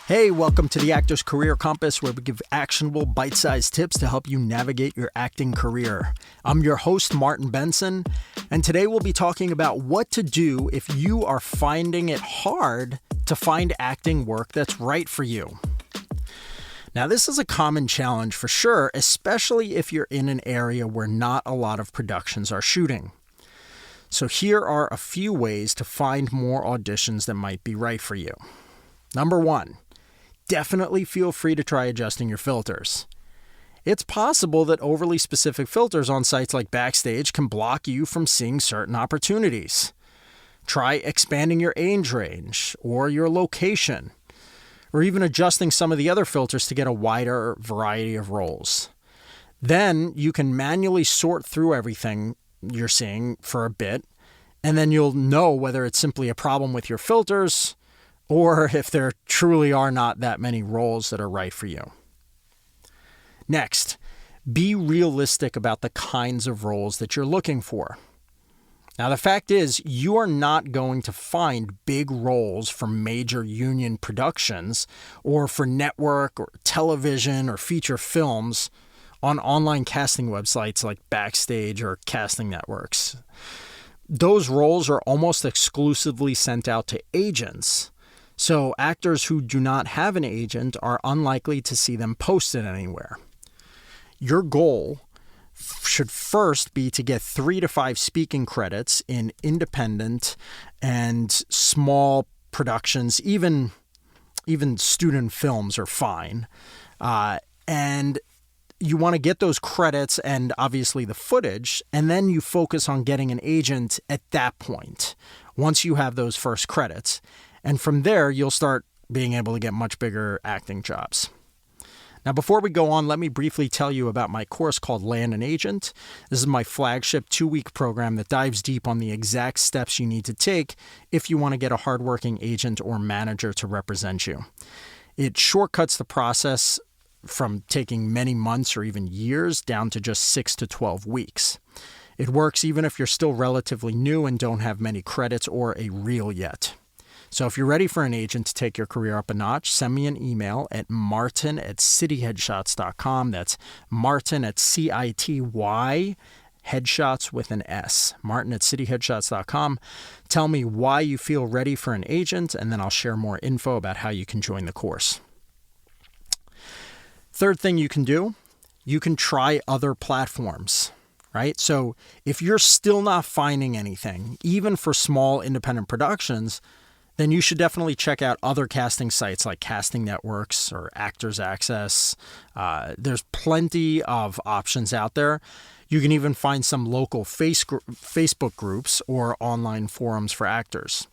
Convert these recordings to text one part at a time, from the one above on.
Hey, welcome to the Actor's Career Compass, where we give actionable, bite-sized tips to help you navigate your acting career. I'm your host, Martin Benson, and today we'll be talking about what to do if you are finding it hard to find acting work that's right for you. Now, this is a common challenge for sure, especially if you're in an area where not a lot of productions are shooting. So here are a few ways to find more auditions that might be right for you. Number one, definitely feel free to try adjusting your filters. It's possible that overly specific filters on sites like Backstage can block you from seeing certain opportunities. Try expanding your age range or your location, or even adjusting some of the other filters to get a wider variety of roles. Then you can manually sort through everything you're seeing for a bit, and then you'll know whether it's simply a problem with your filters or if there truly are not that many roles that are right for you. Next, be realistic about the kinds of roles that you're looking for. Now, the fact is, you are not going to find big roles for major union productions or for network or television or feature films on online casting websites like Backstage or casting networks. Those roles are almost exclusively sent out to agents. So actors who do not have an agent are unlikely to see them posted anywhere. Your goal should first be to get 3 to 5 speaking credits in independent and small productions. Even student films are fine. And you want to get those credits and obviously the footage, and then you focus on getting an agent at that point, once you have those first credits. And from there, you'll start being able to get much bigger acting jobs. Now, before we go on, let me briefly tell you about my course called Land an Agent. This is my flagship 2-week program that dives deep on the exact steps you need to take if you want to get a hardworking agent or manager to represent you. It shortcuts the process from taking many months or even years down to just 6 to 12 weeks. It works even if you're still relatively new and don't have many credits or a reel yet. So if you're ready for an agent to take your career up a notch, send me an email at martin@cityheadshots.com. That's Martin at CITY, headshots with an S. Martin@cityheadshots.com. Tell me why you feel ready for an agent, and then I'll share more info about how you can join the course. Third thing you can do, you can try other platforms. Right? So if you're still not finding anything, even for small independent productions, then you should definitely check out other casting sites like casting networks or Actors Access. There's plenty of options out there. You can even find some local Facebook groups or online forums for actors.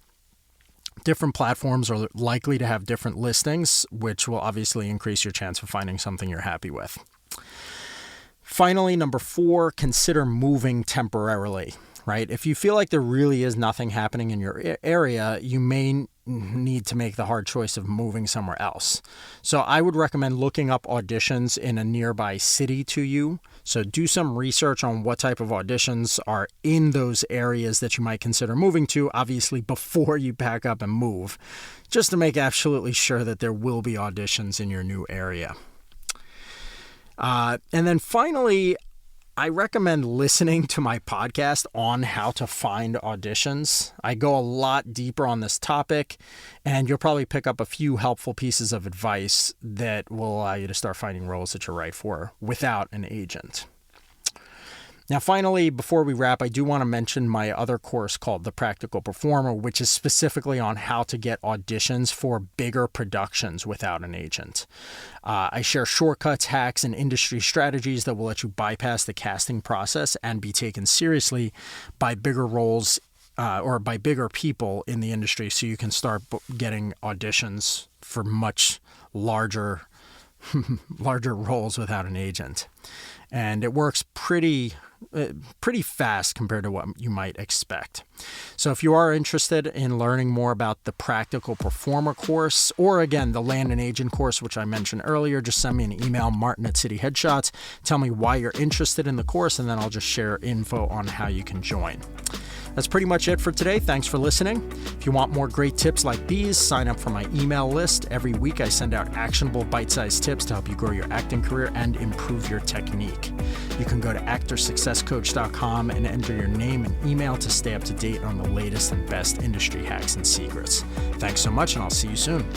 Different platforms are likely to have different listings, which will obviously increase your chance of finding something you're happy with. Finally, number 4, consider moving temporarily. Right? If you feel like there really is nothing happening in your area, you may need to make the hard choice of moving somewhere else. So I would recommend looking up auditions in a nearby city to you. So do some research on what type of auditions are in those areas that you might consider moving to, obviously before you pack up and move, just to make absolutely sure that there will be auditions in your new area. And then finally, I recommend listening to my podcast on how to find auditions. I go a lot deeper on this topic, and you'll probably pick up a few helpful pieces of advice that will allow you to start finding roles that you're right for without an agent. Now, finally, before we wrap, I do want to mention my other course called The Practical Performer, which is specifically on how to get auditions for bigger productions without an agent. I share shortcuts, hacks, and industry strategies that will let you bypass the casting process and be taken seriously by bigger roles or by bigger people in the industry, so you can start getting auditions for much larger roles without an agent. and it works pretty fast compared to what you might expect. So if you are interested in learning more about the Practical Performer course, or again, the Land and Agent course, which I mentioned earlier, just send me an email, martin@cityheadshots. Tell me why you're interested in the course, and then I'll just share info on how you can join. That's pretty much it for today. Thanks for listening. If you want more great tips like these, sign up for my email list. Every week I send out actionable bite-sized tips to help you grow your acting career and improve your technique. You can go to actorsuccesscoach.com and enter your name and email to stay up to date on the latest and best industry hacks and secrets. Thanks so much, and I'll see you soon.